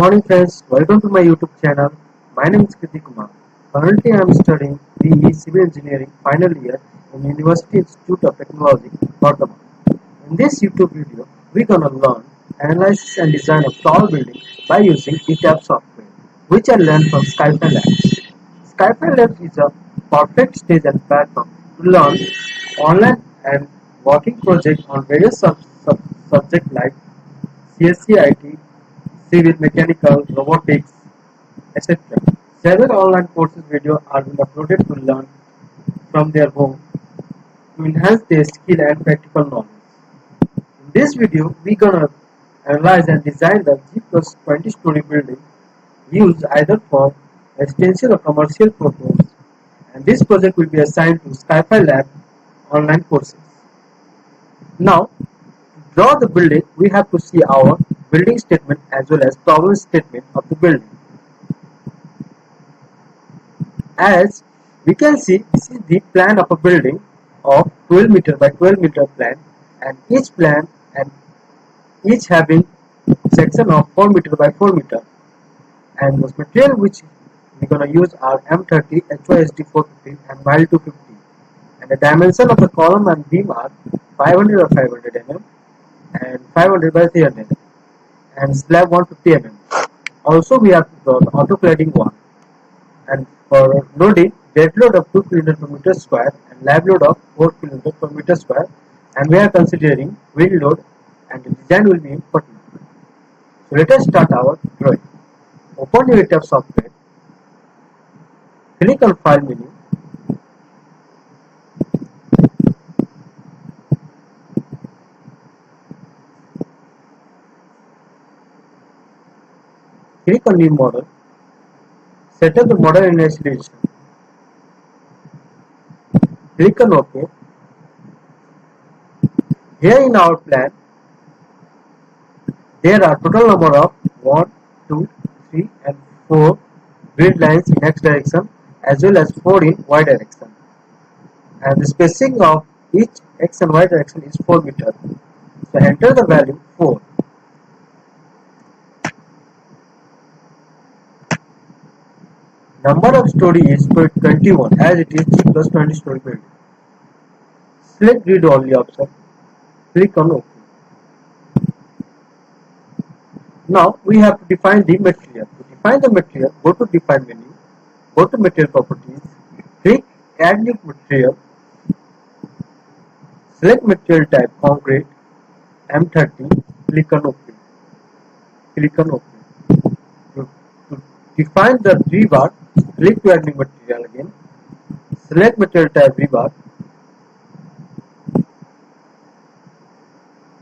morning friends, welcome to my YouTube channel. My name is Kriti Kumar. Currently I am studying BE Civil Engineering final year in University Institute of Technology, Bardhaman. In this YouTube video, we're gonna learn analysis and design of tall building by using ETAP software, which I learned from Skyfire Labs. Skyfire Labs is a perfect stage and platform to learn online and working projects on various subjects like CSC, IT, civil, mechanical, robotics, etc. Several online courses videos are being uploaded to learn from their home to enhance their skill and practical knowledge. In this video, we're gonna analyze and design the G plus 20 story building used either for residential or commercial purpose, and this project will be assigned to Skyfire Lab online courses. Now, to draw the building, we have to see our building statement as well as problem statement of the building. As we can see, this is the plan of a building of 12 meter by 12 meter plan, and each having section of 4 meter by 4 meter, and the material which we're gonna use are M30, HYSD 450 and mile 250, and the dimension of the column and beam are 500 or 500 mm and 500 by 300 and slab 150 mm. Also we have to draw the auto cladding one, and for loading, dead load of 2 kN per meter square and lab load of 4 kN per meter square, and we are considering wind load, and the design will be in footnote. So let us start our drawing. Open your ETAP software, click on file menu, click on new model, set up the model in isolation, click on OK. Here in our plan, there are total number of 1, 2, 3 and 4 grid lines in x direction as well as 4 in y direction, and the spacing of each x and y direction is 4 meter. So enter the value 4. Number of story is 21 as it is G plus 20 story building. Select grid only option, click on OK. Now we have to define the material. To define the material, go to define menu, go to material properties, click add new material, select material type concrete M30, click on OK. Click on OK. To define the rebar, click to add new material again, select material type rebar,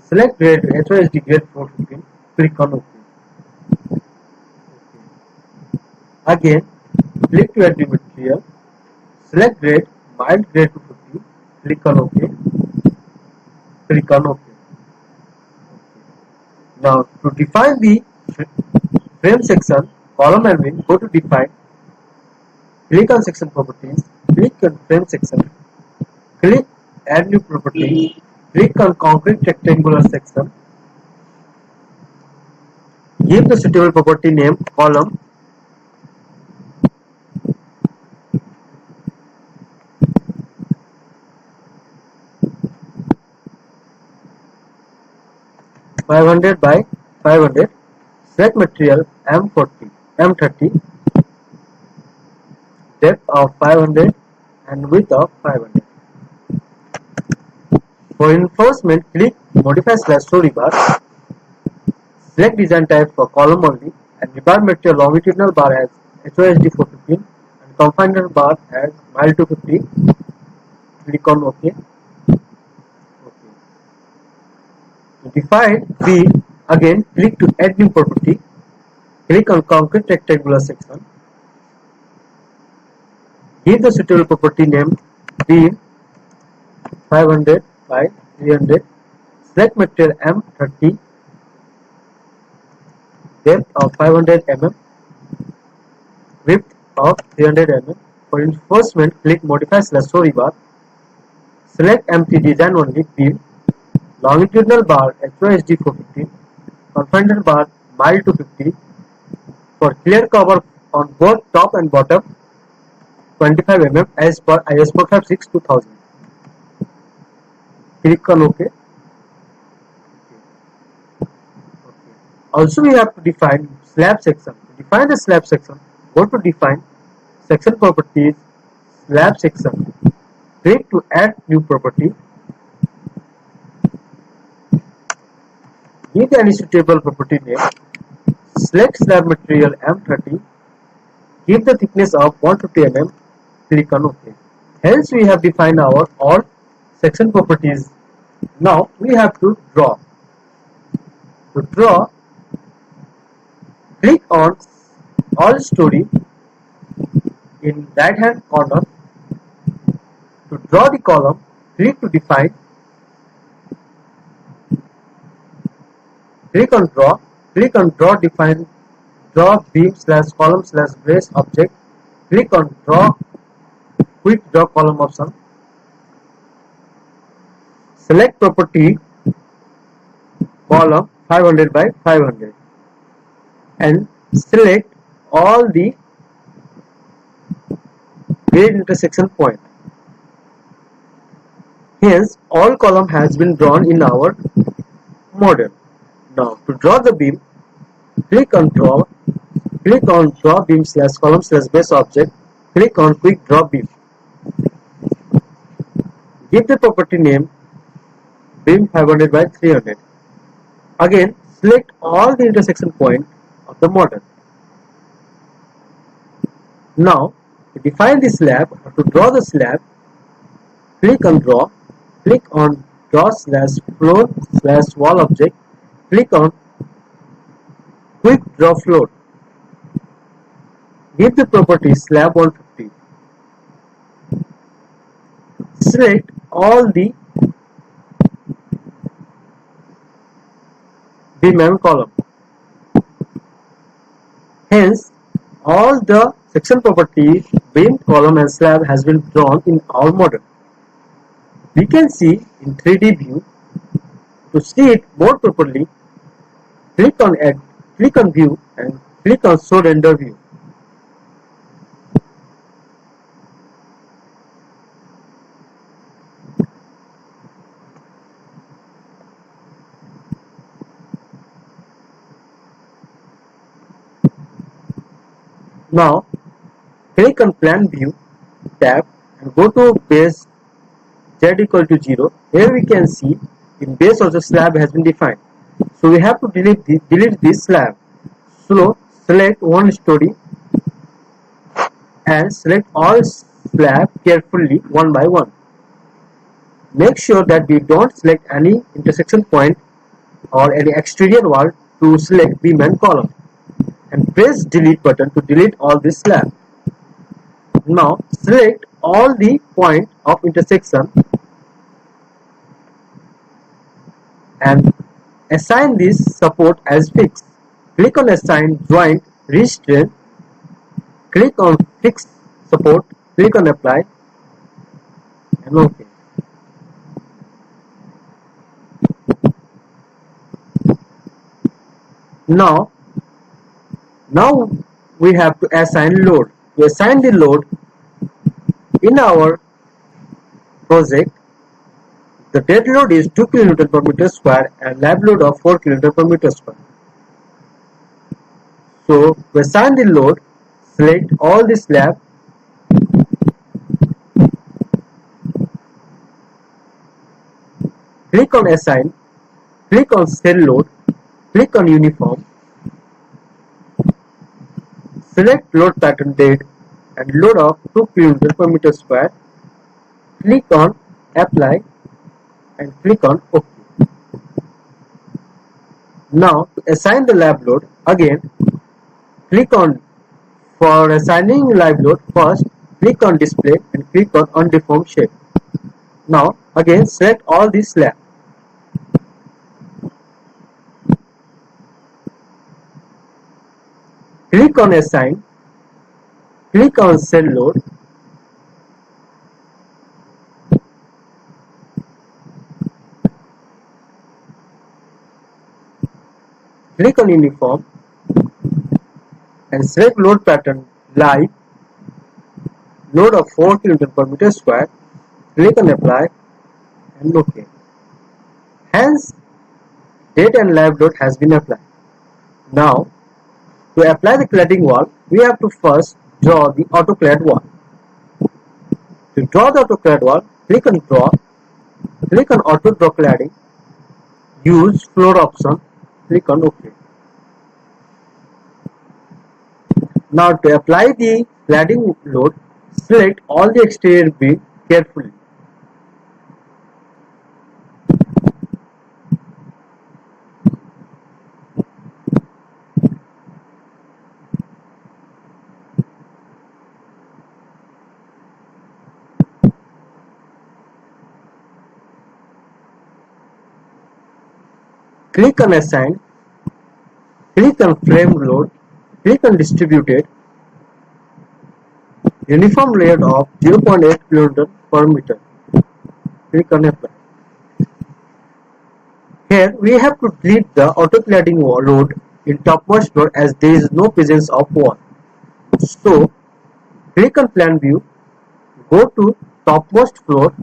select grade HYSD grade 415, click on OK. Again, click to add new material, select grade mild grade 250, click on OK, click on OK. Now to define the frame section, column and wing, go to define, click on section properties, click on frame section, click add new property, click on concrete rectangular section, give the suitable property name column, (500 by 500), select material M30, depth of 500 and width of 500. For reinforcement, click modify / story bar, select design type for column only, and rebar material longitudinal bar as HYSD 415 and confiner bar as mile 250. Click on OK. To define beam, again click to add new property, click on concrete rectangular section, give the suitable property name beam 500 by 300, select material M30, depth of 500 mm, width of 300 mm. For reinforcement, click modify / story bar, select empty design only beam, longitudinal bar HYSD 450, confiner bar mile 250, for clear cover on both top and bottom 25 mm as per IS 456 2000. Click on OK. Also we have to define slab section. To define the slab section, go to define section properties, slab section. Click to add new property. Give any suitable property name. Select slab material M30. Give the thickness of 150 mm. Click on OK. Hence we have defined our all section properties. Now we have to draw. To draw, click on all story in right hand corner. To draw the column, click to define. Click on draw. Click on draw define. Draw beam slash column slash brace object. Click on draw quick draw column option. Select property column 500 by 500 and select all the grade intersection point. Hence, all column has been drawn in our model. Now, to draw the beam, click on draw beam slash column slash base object. Click on quick draw beam. Give the property name beam 500 by 300. Again, select all the intersection point of the model. Now, to define the slab or to draw the slab, click on draw. Click on draw slash floor slash wall object. Click on quick draw floor. Give the property slab 150. Select all the beam and column. Hence, all the section property, beam, column and slab has been drawn in our model. We can see in 3D view. To see it more properly, click on Add, click on View and click on Show Render View. Now, click on Plan View tab and go to base Z equal to 0. Here we can see in base of the slab has been defined. So we have to delete this slab. So select one story and select all slab carefully one by one. Make sure that we don't select any intersection point or any exterior wall to select beam and column. And press delete button to delete all this slab. Now select all the point of intersection and assign this support as fixed. Click on assign joint restraint. Click on fixed support. Click on apply and OK. Now we have to assign load. To assign the load in our project, the dead load is 2 kN per meter square and lab load of 4 kN per meter square. So to assign the load, select all the slab. Click on assign. Click on cell load. Click on uniform. Select load pattern dead and load of 2 kN per meter square. Click on apply and click on OK. Now to assign the lab load, again click on, for assigning live load, first click on display and click on undeformed shape. Now again select all these slab. Click on assign, click on cell load, click on uniform and select load pattern like load of 4 kN per meter square. Click on apply and OK. Hence, date and live load has been applied. Now, to apply the cladding wall, we have to first draw the autoclad wall. To draw the autoclad wall, click on draw, click on auto draw cladding, use floor option, click on OK. Now to apply the cladding load, select all the exterior beam carefully. Click on assign, click on frame load, click on distributed, uniform layout of 0.8 kN per meter. Click on apply. Here we have to delete the auto cladding load in topmost floor as there is no presence of wall. So click on plan view, go to topmost floor,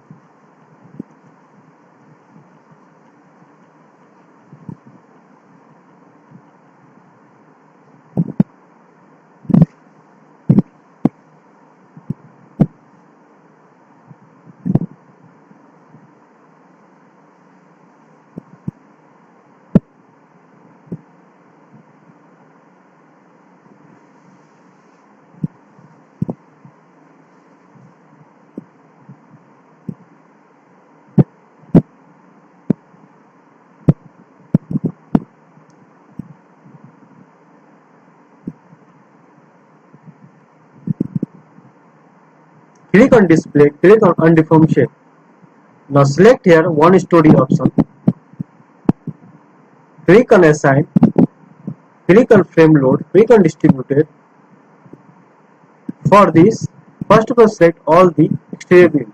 click on display, click on undeformed shape. Now select here one story option, click on assign, click on frame load, click on distributed. For this, first of all select all the exterior beam.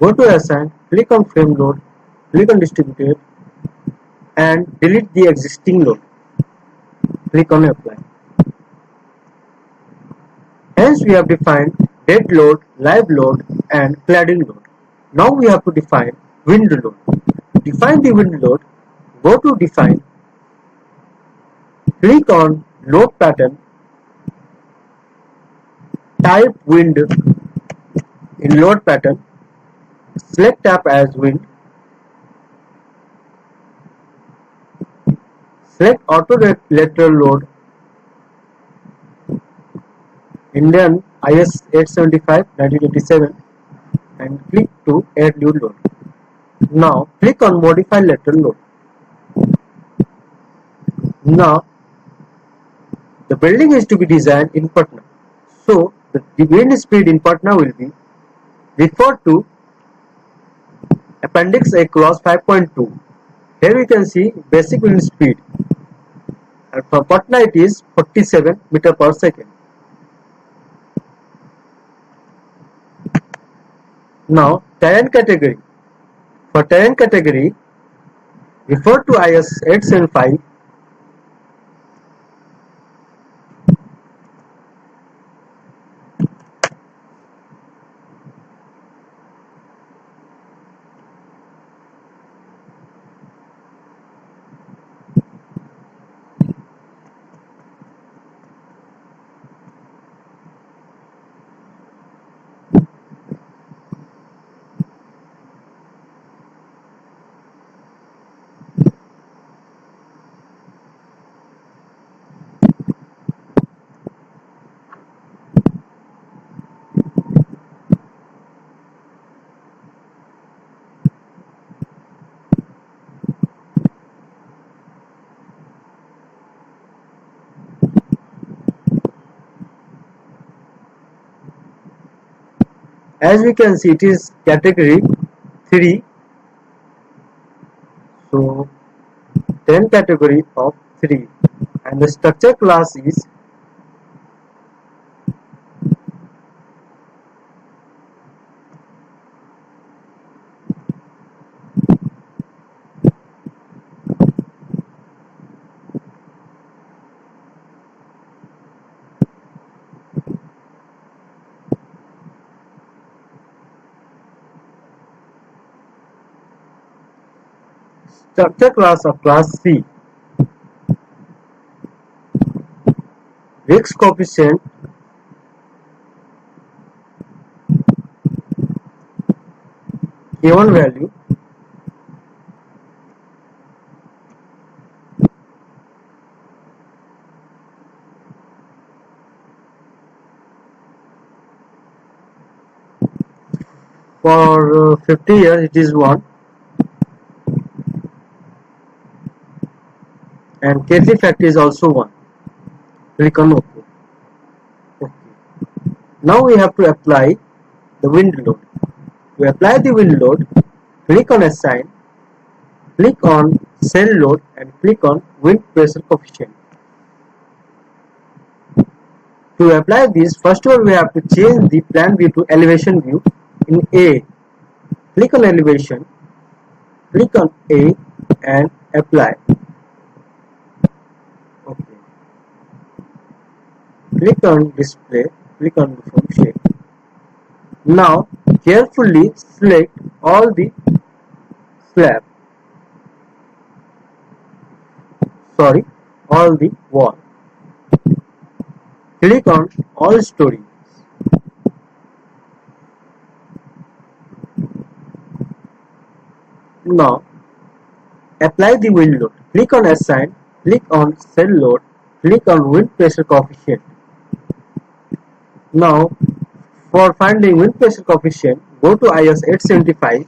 Go to assign, click on frame load, click on distributed and delete the existing load. Click on apply. Hence we have defined dead load, live load and cladding load. Now we have to define wind load. To define the wind load, go to define, click on load pattern, type wind in load pattern, select tab as wind, select auto lateral load Indian IS 875 1987 and click to add new load. Now click on modify lateral load. Now the building is to be designed in Patna. So the wind speed in Patna will be referred to Appendix A clause 5.2. Here we can see basic wind speed and for Patna it is 47 meter per second. Now terrain category. For terrain category, refer to IS 875. As we can see, it is category 3 So 10 category of 3, and the structure class is structure class of class C. Risk coefficient K1 value for 50 years it is 1, and K3 factor is also 1. Click on OK. Okay. Now we have to apply the wind load. To apply the wind load, click on assign, click on cell load, and click on wind pressure coefficient. To apply this, first of all we have to change the plan view to elevation view. In A, click on elevation, click on A and apply. Okay. Click on display, click on uniform shape. Now carefully select all the slab, all the wall. Click on all stories. Now apply the wind load. Click on assign, click on cell load, click on wind pressure coefficient. Now for finding wind pressure coefficient, go to IS 875.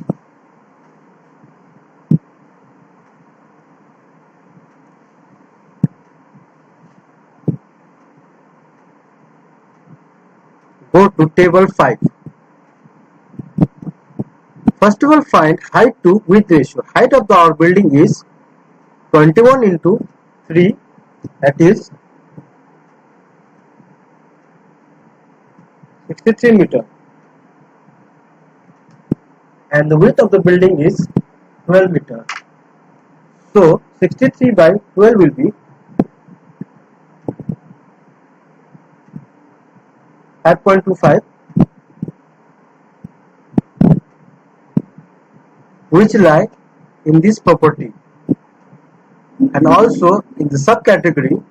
Go to table 5. First of all, find height to width ratio. Height of our building is 21 into 3, that is 63 meter, and the width of the building is 12 meter. So 63 by 12 will be 5.25, which lie in this property, and also in the subcategory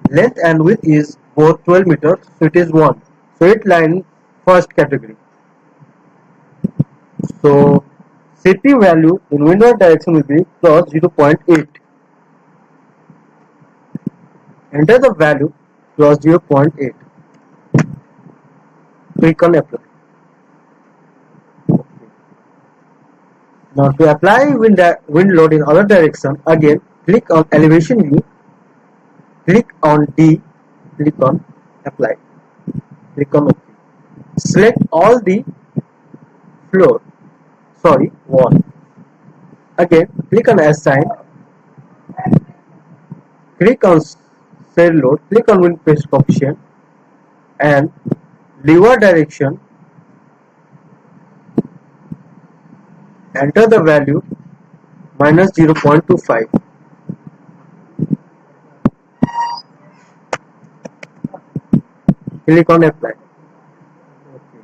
length and width is both 12 meters, so it is 1, so it lie in first category. So CP value in windward direction will be plus 0.8. Enter the value plus 0.8. Click on apply. Okay. Now to apply wind load in other direction, again click on elevation view, click on D, click on apply, click on OK. Select all the wall. Again click on assign, click on cell load, click on wind pressure coefficient, and lever direction, enter the value minus 0.25. Click on apply. Okay.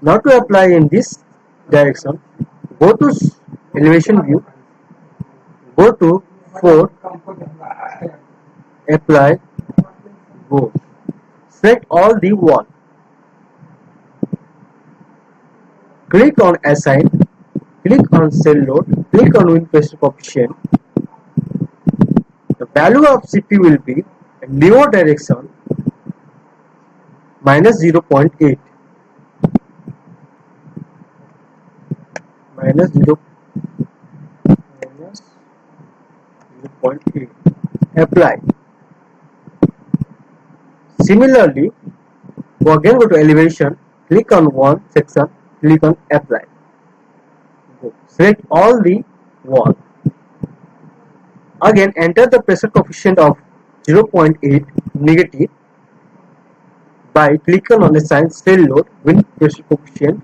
Now to apply in this direction, go to elevation view, go to 4, apply, go. Select all the wall. Click on assign, click on cell load, click on wind pressure coefficient. The value of CP will be in lever direction minus 0.8. Minus 0.8. Apply. Similarly, we again go to elevation, click on one section, click on apply. Select all the wall. Again enter the pressure coefficient of 0.8 negative by clicking on the sign strain load, wind pressure coefficient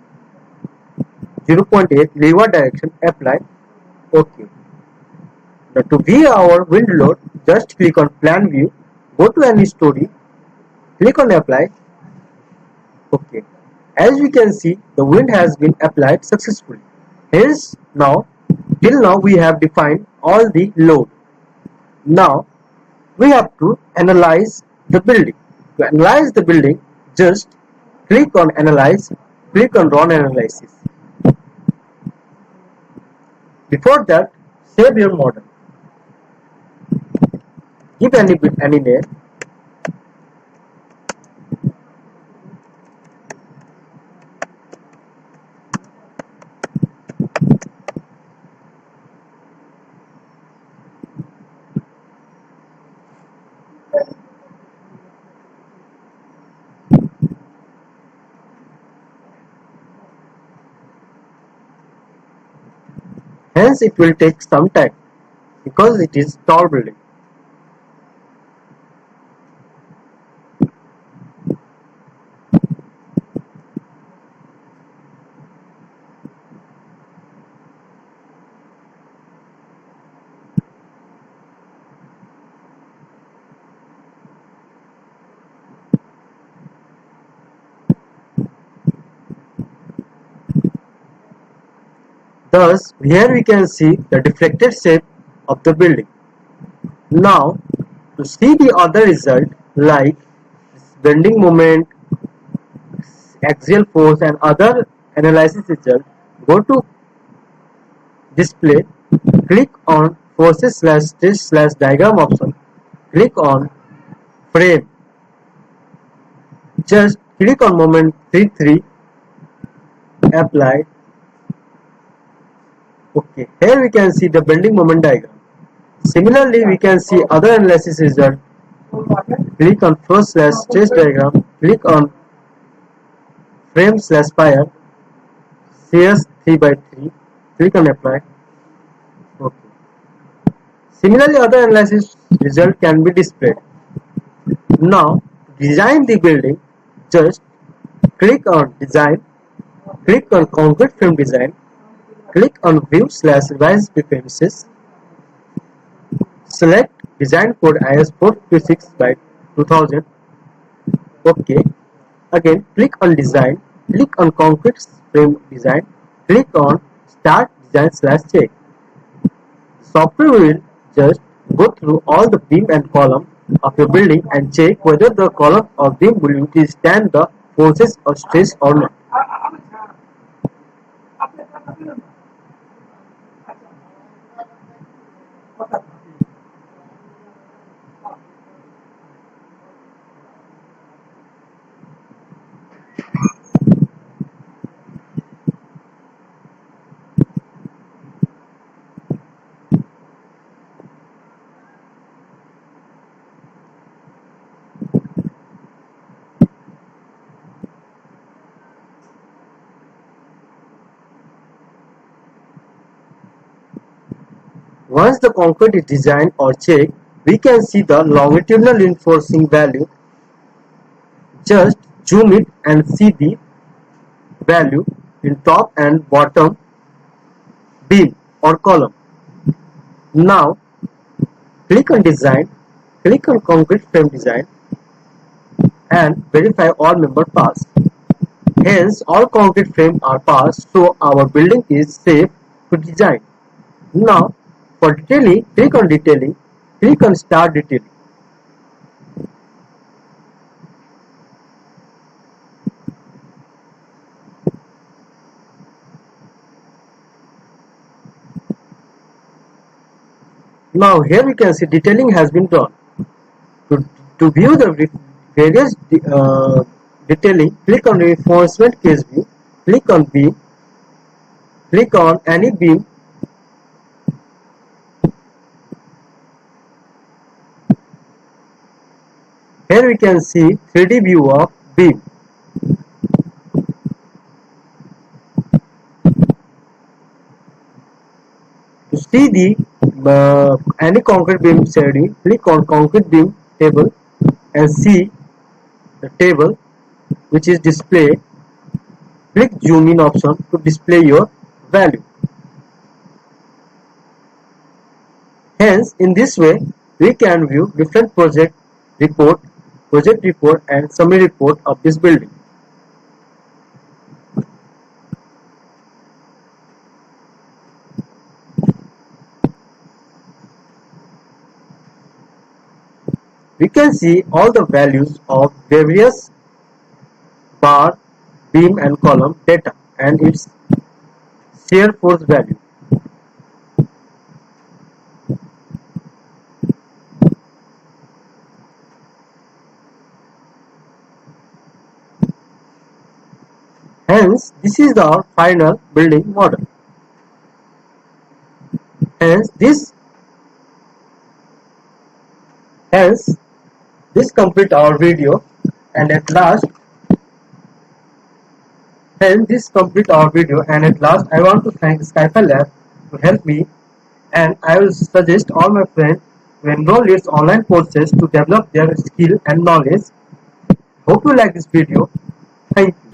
0.8, leeward direction, apply, OK. Now to view our wind load, just click on plan view, go to any story, click on apply, OK. As we can see, the wind has been applied successfully. Hence, till now we have defined all the load. Now we have to analyze the building. To analyze the building, just click on analyze, click on run analysis. Before that, save your model. Give any name. Hence, it will take some time because it is tall building. Thus, here we can see the deflected shape of the building. Now, to see the other result like bending moment, axial force and other analysis result, go to display, click on forces slash stress slash diagram option, click on frame, just click on moment 33, apply. Okay, here we can see the bending moment diagram. Similarly, we can see other analysis result. Click on force slash stress diagram, click on frame slash fire, CS 3 by 3, click on apply. Okay. Similarly, other analysis result can be displayed. Now, design the building, just click on design, click on concrete frame design, click on view slash revise preferences, select design code IS 456 by 2000. OK. Again, click on design, click on concrete frame design, click on start design slash check. Software will just go through all the beam and column of your building and check whether the column or beam will withstand the forces or stress or not. Once the concrete is designed or checked, we can see the longitudinal reinforcing value. Just zoom it and see the value in top and bottom beam or column. Now, click on design, click on concrete frame design and verify all member pass. Hence, all concrete frames are passed, so our building is safe to design. Now, for detailing, click on start detailing. Now here we can see detailing has been done. To view the various detailing, click on reinforcement case view, click on beam, click on any beam, Here we can see 3D view of beam. To see the any concrete beam shading, click on concrete beam table and see the table which is displayed. Click zoom in option to display your value. Hence, in this way, we can view different project report and summary report of this building. We can see all the values of various bar, beam and column data and its shear force value. Hence, this is our final building model. Hence, this complete our video, and at last, I want to thank Skyfire Lab to help me, and I will suggest all my friends to enroll its online courses to develop their skill and knowledge. Hope you like this video. Thank you.